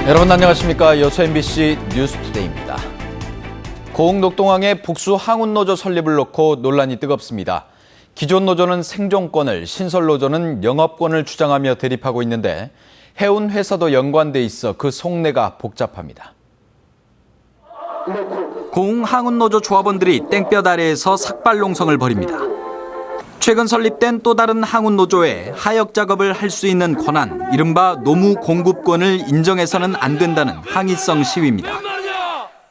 여러분 안녕하십니까. 여수 MBC 뉴스투데이입니다. 고흥 녹동항의 복수 항운노조 설립을 놓고 논란이 뜨겁습니다. 기존 노조는 생존권을, 신설 노조는 영업권을 주장하며 대립하고 있는데 해운 회사도 연관돼 있어 그 속내가 복잡합니다. 고흥 항운노조 조합원들이 땡볕 아래에서 삭발 농성을 벌입니다. 최근 설립된 또 다른 항운노조에 하역 작업을 할 수 있는 권한, 이른바 노무 공급권을 인정해서는 안 된다는 항의성 시위입니다.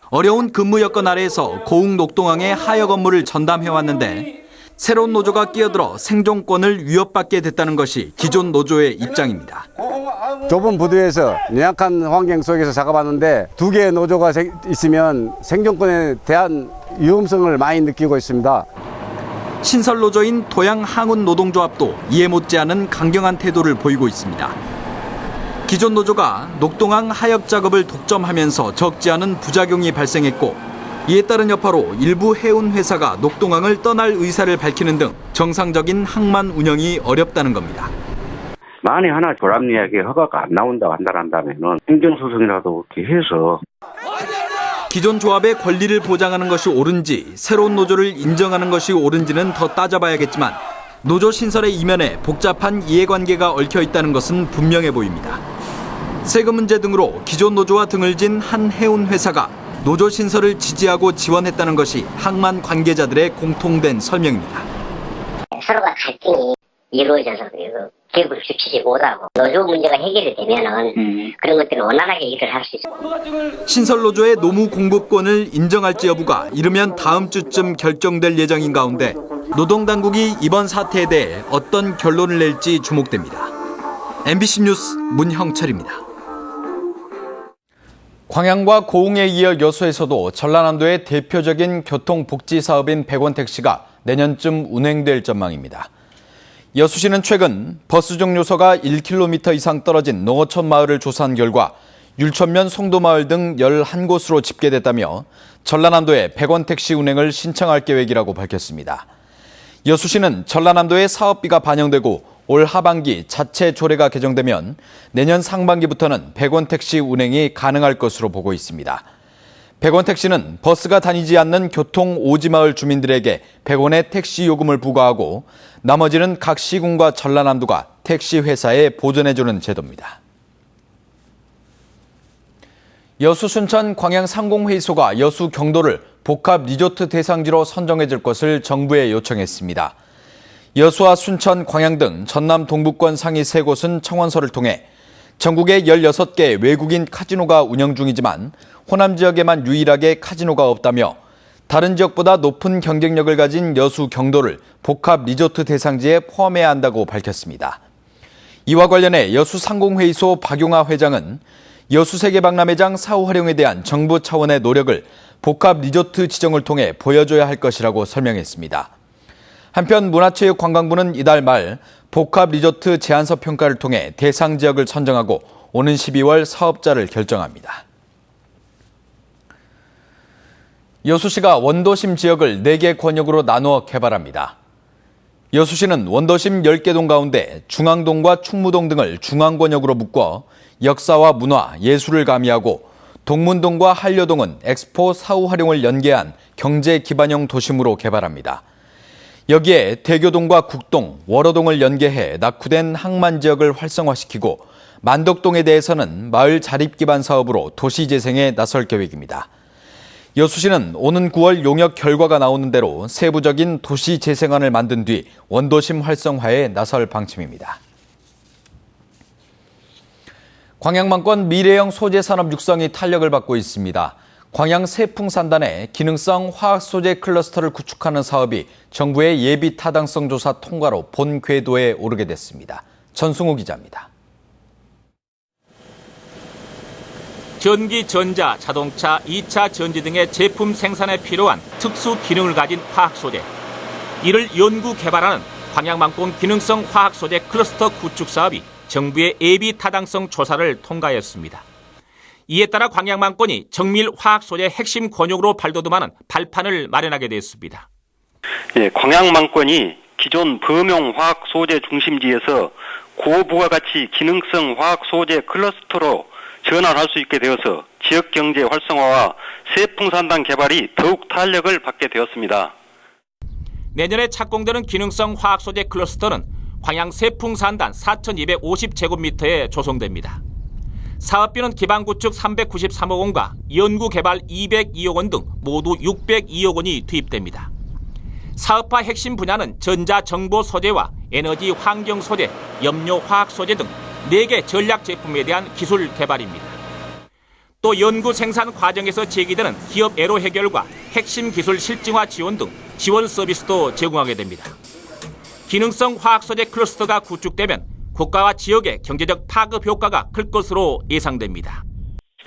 어려운 근무 여건 아래에서 고흥 녹동항에 하역 업무를 전담해왔는데 새로운 노조가 끼어들어 생존권을 위협받게 됐다는 것이 기존 노조의 입장입니다. 좁은 부두에서 연약한 환경 속에서 작업하는데 두 개의 노조가 있으면 생존권에 대한 위험성을 많이 느끼고 있습니다. 신설 노조인 도양 항운 노동조합도 이해 못지않은 강경한 태도를 보이고 있습니다. 기존 노조가 녹동항 하역 작업을 독점하면서 적지 않은 부작용이 발생했고 이에 따른 여파로 일부 해운 회사가 녹동항을 떠날 의사를 밝히는 등 정상적인 항만 운영이 어렵다는 겁니다. 만에 하나 조합계약에 허가가 안 나온다고 한다면 행정소송이라도 이렇게 해서 기존 조합의 권리를 보장하는 것이 옳은지 새로운 노조를 인정하는 것이 옳은지는 더 따져봐야겠지만 노조 신설의 이면에 복잡한 이해관계가 얽혀 있다는 것은 분명해 보입니다. 세금 문제 등으로 기존 노조와 등을 진 한 해운 회사가 노조 신설을 지지하고 지원했다는 것이 항만 관계자들의 공통된 설명입니다. 서로가 갈등이 이루어져서 계획을 지키지 못하고 노조 문제가 해결이 되면은 그런 것들은 원활하게 일을 할 수 있습니다. 신설 노조의 노무 공급권을 인정할지 여부가 이르면 다음 주쯤 결정될 예정인 가운데 노동당국이 이번 사태에 대해 어떤 결론을 낼지 주목됩니다. MBC 뉴스 문형철입니다. 광양과 고흥에 이어 여수에서도 전라남도의 대표적인 교통복지 사업인 100원 택시가 내년쯤 운행될 전망입니다. 여수시는 최근 버스 종료소가 1km 이상 떨어진 농어촌 마을을 조사한 결과 율천면 송도마을 등 11곳으로 집계됐다며 전라남도에 100원 택시 운행을 신청할 계획이라고 밝혔습니다. 여수시는 전라남도에 사업비가 반영되고 올 하반기 자체 조례가 개정되면 내년 상반기부터는 100원 택시 운행이 가능할 것으로 보고 있습니다. 100원 택시는 버스가 다니지 않는 교통 오지마을 주민들에게 100원의 택시 요금을 부과하고 나머지는 각 시군과 전라남도가 택시 회사에 보전해주는 제도입니다. 여수 순천 광양 상공회의소가 여수 경도를 복합 리조트 대상지로 선정해줄 것을 정부에 요청했습니다. 여수와 순천, 광양 등 전남 동부권 상위 3곳은 청원서를 통해 전국에 16개 외국인 카지노가 운영 중이지만 호남 지역에만 유일하게 카지노가 없다며 다른 지역보다 높은 경쟁력을 가진 여수 경도를 복합 리조트 대상지에 포함해야 한다고 밝혔습니다. 이와 관련해 여수 상공회의소 박용하 회장은 여수 세계박람회장 사후 활용에 대한 정부 차원의 노력을 복합 리조트 지정을 통해 보여줘야 할 것이라고 설명했습니다. 한편 문화체육관광부는 이달 말 복합 리조트 제안서 평가를 통해 대상 지역을 선정하고 오는 12월 사업자를 결정합니다. 여수시가 원도심 지역을 4개 권역으로 나누어 개발합니다. 여수시는 원도심 10개 동 가운데 중앙동과 충무동 등을 중앙권역으로 묶어 역사와 문화, 예술을 가미하고 동문동과 한려동은 엑스포 사후 활용을 연계한 경제 기반형 도심으로 개발합니다. 여기에 대교동과 국동, 월호동을 연계해 낙후된 항만 지역을 활성화시키고 만덕동에 대해서는 마을 자립 기반 사업으로 도시 재생에 나설 계획입니다. 여수시는 오는 9월 용역 결과가 나오는 대로 세부적인 도시 재생안을 만든 뒤 원도심 활성화에 나설 방침입니다. 광양만권 미래형 소재산업 육성이 탄력을 받고 있습니다. 광양 세풍산단에 기능성 화학소재 클러스터를 구축하는 사업이 정부의 예비 타당성 조사 통과로 본 궤도에 오르게 됐습니다. 전승우 기자입니다. 전기, 전자, 자동차, 2차 전지 등의 제품 생산에 필요한 특수 기능을 가진 화학소재. 이를 연구 개발하는 광양만권 기능성 화학소재 클러스터 구축 사업이 정부의 예비 타당성 조사를 통과했습니다. 이에 따라 광양만권이 정밀 화학소재 핵심 권역으로 발돋움하는 발판을 마련하게 됐습니다. 광양만권이 기존 범용 화학소재 중심지에서 고부가가치 기능성 화학소재 클러스터로 전환할 수 있게 되어서 지역 경제 활성화와 세풍산단 개발이 더욱 탄력을 받게 되었습니다. 내년에 착공되는 기능성 화학 소재 클러스터는 광양 세풍산단 4,250제곱미터에 조성됩니다. 사업비는 기반 구축 393억 원과 연구 개발 202억 원 등 모두 602억 원이 투입됩니다. 사업화 핵심 분야는 전자 정보 소재와 에너지 환경 소재, 염료 화학 소재 등 4개 전략 제품에 대한 기술 개발입니다. 또 연구 생산 과정에서 제기되는 기업 애로 해결과 핵심 기술 실증화 지원 등 지원 서비스도 제공하게 됩니다. 기능성 화학 소재 클러스터가 구축되면 국가와 지역의 경제적 파급 효과가 클 것으로 예상됩니다.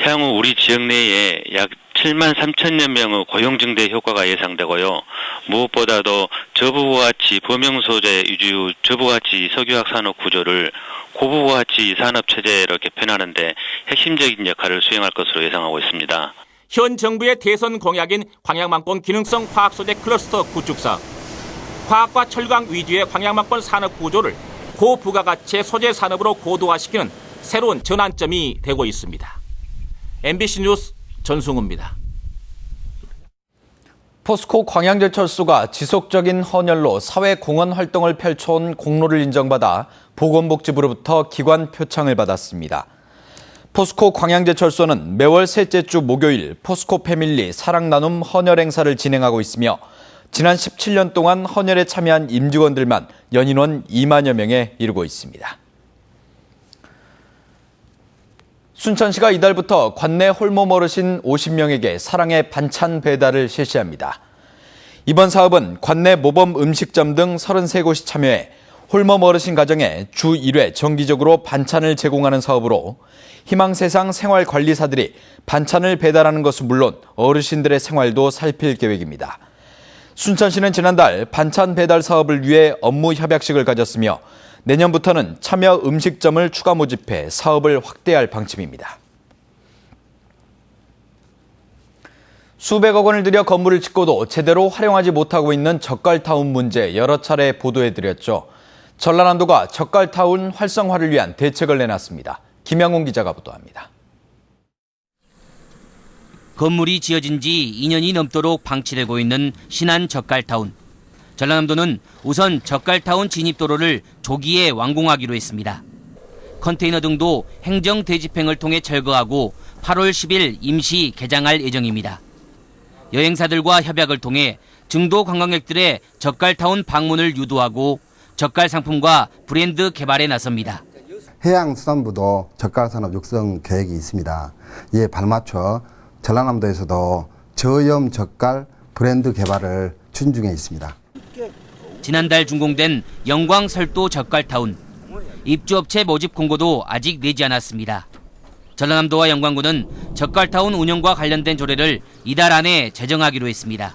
향후 우리 지역 내에 약 7만 3천여 명의 고용 증대 효과가 예상되고요. 무엇보다도 저부가치 범용소재 위주 저부가치 석유화학 산업 구조를 고부가치 산업 체제로 개편하는 데 핵심적인 역할을 수행할 것으로 예상하고 있습니다. 현 정부의 대선 공약인 광양만권 기능성 화학소재 클러스터 구축 사업. 화학과 철강 위주의 광양만권 산업 구조를 고부가가치의 소재 산업으로 고도화시키는 새로운 전환점이 되고 있습니다. MBC 뉴스 전승우입니다. 포스코 광양제철소가 지속적인 헌혈로 사회공헌 활동을 펼쳐온 공로를 인정받아 보건복지부로부터 기관 표창을 받았습니다. 포스코 광양제철소는 매월 셋째 주 목요일 포스코 패밀리 사랑나눔 헌혈 행사를 진행하고 있으며 지난 17년 동안 헌혈에 참여한 임직원들만 연인원 2만여 명에 이르고 있습니다. 순천시가 이달부터 관내 홀몸 어르신 50명에게 사랑의 반찬 배달을 실시합니다. 이번 사업은 관내 모범 음식점 등 33곳이 참여해 홀몸 어르신 가정에 주 1회 정기적으로 반찬을 제공하는 사업으로 희망세상 생활관리사들이 반찬을 배달하는 것은 물론 어르신들의 생활도 살필 계획입니다. 순천시는 지난달 반찬 배달 사업을 위해 업무 협약식을 가졌으며 내년부터는 참여 음식점을 추가 모집해 사업을 확대할 방침입니다. 수백억 원을 들여 건물을 짓고도 제대로 활용하지 못하고 있는 젓갈타운 문제 여러 차례 보도해드렸죠. 전라남도가 젓갈타운 활성화를 위한 대책을 내놨습니다. 김양훈 기자가 보도합니다. 건물이 지어진 지 2년이 넘도록 방치되고 있는 신안 젓갈타운. 전라남도는 우선 젓갈타운 진입도로를 조기에 완공하기로 했습니다. 컨테이너 등도 행정 대집행을 통해 철거하고 8월 10일 임시 개장할 예정입니다. 여행사들과 협약을 통해 증도 관광객들의 젓갈타운 방문을 유도하고 젓갈 상품과 브랜드 개발에 나섭니다. 해양수산부도 젓갈산업 육성 계획이 있습니다. 이에 발맞춰 전라남도에서도 저염 젓갈 브랜드 개발을 추진 중에 있습니다. 지난달 준공된 영광설도 젓갈타운. 입주업체 모집 공고도 아직 내지 않았습니다. 전라남도와 영광군은 젓갈타운 운영과 관련된 조례를 이달 안에 제정하기로 했습니다.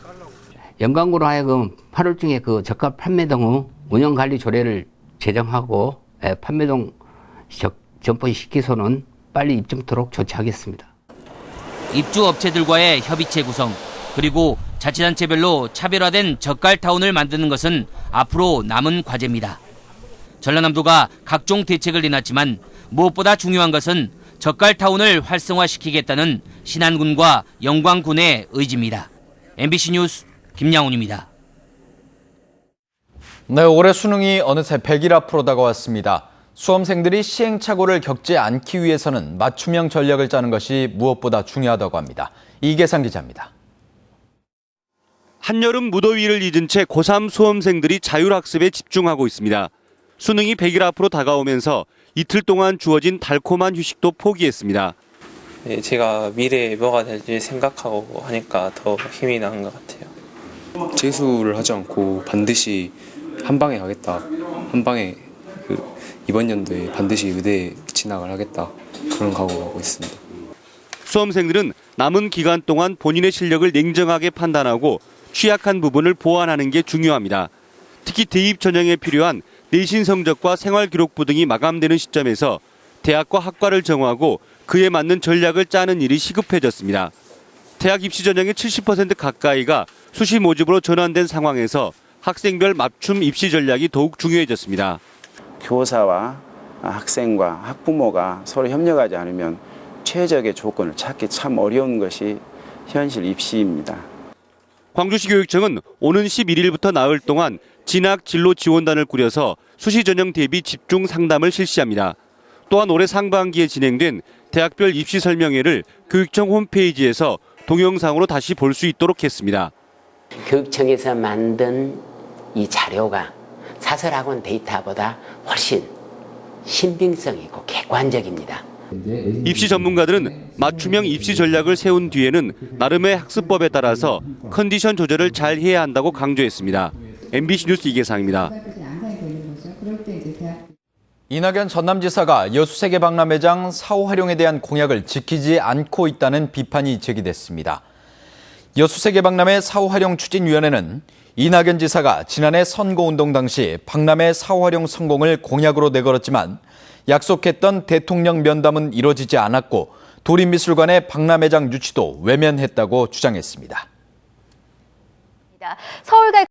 영광구로 하여금 8월중에 그 젓갈 판매동 운영관리 조례를 제정하고 판매동 점포시키소는 빨리 입점토록 조치하겠습니다. 입주업체들과의 협의체 구성, 그리고 자치단체별로 차별화된 젓갈타운을 만드는 것은 앞으로 남은 과제입니다. 전라남도가 각종 대책을 내놨지만 무엇보다 중요한 것은 젓갈타운을 활성화시키겠다는 신안군과 영광군의 의지입니다. MBC 뉴스 김양훈입니다. 네, 올해 수능이 어느새 100일 앞으로 다가왔습니다. 수험생들이 시행착오를 겪지 않기 위해서는 맞춤형 전략을 짜는 것이 무엇보다 중요하다고 합니다. 이계상 기자입니다. 한여름 무더위를 잊은 채 고3 수험생들이 자율학습에 집중하고 있습니다. 수능이 100일 앞으로 다가오면서 이틀 동안 주어진 달콤한 휴식도 포기했습니다. 네, 제가 미래에 뭐가 될지 생각하고 하니까 더 힘이 나는 것 같아요. 재수를 하지 않고 반드시 한 방에 하겠다. 한 방에 이번 연도에 반드시 의대에 진학을 하겠다. 그런 각오를 하고 있습니다. 수험생들은 남은 기간 동안 본인의 실력을 냉정하게 판단하고 취약한 부분을 보완하는 게 중요합니다. 특히 대입 전형에 필요한 내신 성적과 생활기록부 등이 마감되는 시점에서 대학과 학과를 정하고 그에 맞는 전략을 짜는 일이 시급해졌습니다. 대학 입시 전형의 70% 가까이가 수시 모집으로 전환된 상황에서 학생별 맞춤 입시 전략이 더욱 중요해졌습니다. 교사와 학생과 학부모가 서로 협력하지 않으면 최적의 조건을 찾기 참 어려운 것이 현실 입시입니다. 광주시 교육청은 오는 11일부터 나흘 동안 진학 진로 지원단을 꾸려서 수시 전형 대비 집중 상담을 실시합니다. 또한 올해 상반기에 진행된 대학별 입시 설명회를 교육청 홈페이지에서 동영상으로 다시 볼 수 있도록 했습니다. 교육청에서 만든 이 자료가 사설학원 데이터보다 훨씬 신빙성 있고 객관적입니다. 입시 전문가들은 맞춤형 입시 전략을 세운 뒤에는 나름의 학습법에 따라서 컨디션 조절을 잘 해야 한다고 강조했습니다. MBC 뉴스 이계상입니다. 이낙연 전남지사가 여수세계 박람회장 사후 활용에 대한 공약을 지키지 않고 있다는 비판이 제기됐습니다. 여수세계 박람회 사후 활용 추진위원회는 이낙연 지사가 지난해 선거운동 당시 박람회 사후 활용 성공을 공약으로 내걸었지만 약속했던 대통령 면담은 이뤄지지 않았고 도립미술관의 박람회장 유치도 외면했다고 주장했습니다. 서울대